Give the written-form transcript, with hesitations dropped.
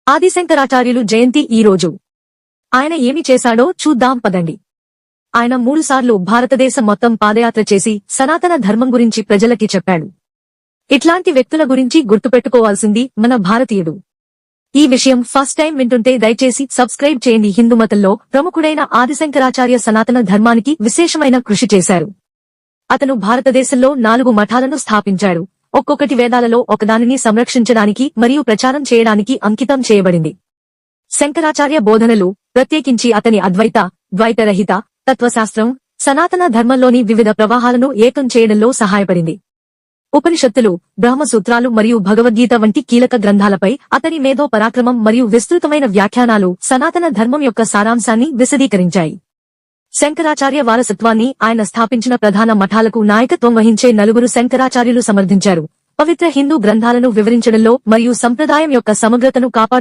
ఆదిశంకరాచార్యులు జయంతి ఈ రోజు. ఆయన ఏమి చేశాడో చూద్దాం పదండి. ఆయన 3 సార్లు భారతదేశం మొత్తం పాదయాత్ర చేసి సనాతన ధర్మం గురించి ప్రజలకి చెప్పాడు. ఇట్లాంటి వ్యక్తుల గురించి గుర్తుపెట్టుకోవాల్సింది మన భారతీయుడు. ఈ విషయం ఫస్ట్ టైం వింటుంటే దయచేసి సబ్స్క్రైబ్ చేయండి. హిందూమతంలో ప్రముఖుడైన ఆదిశంకరాచార్య సనాతన ధర్మానికి విశేషమైన కృషి చేశారు. అతను భారతదేశంలో 4 మఠాలను స్థాపించాడు. ఒక్కొక్కటి వేదాలలో ఒకదానిని సంరక్షించడానికి మరియు ప్రచారం చేయడానికి అంకితం చేయబడింది. శంకరాచార్య బోధనలు, ప్రత్యేకించి అతని అద్వైత, ద్వైతరహిత తత్వశాస్త్రం, సనాతన ధర్మంలోని వివిధ ప్రవాహాలను ఏకం చేయడంలో సహాయపడింది. ఉపనిషత్తులు, బ్రహ్మసూత్రాలు మరియు భగవద్గీత వంటి కీలక గ్రంథాలపై అతని మేధో పరాక్రమం మరియు విస్తృతమైన వ్యాఖ్యానాలు సనాతన ధర్మం యొక్క సారాంశాన్ని విశదీకరించాయి. శంకరాచార్య వారసత్వాన్ని ఆయన స్థాపించిన ప్రధాన మఠాలకు నాయకత్వం వహించే 4 శంకరాచార్యులు సమర్థించారు. పవిత్ర హిందూ గ్రంథాలను వివరించడంలో మరియు సంప్రదాయం యొక్క సమగ్రతను కాపాడు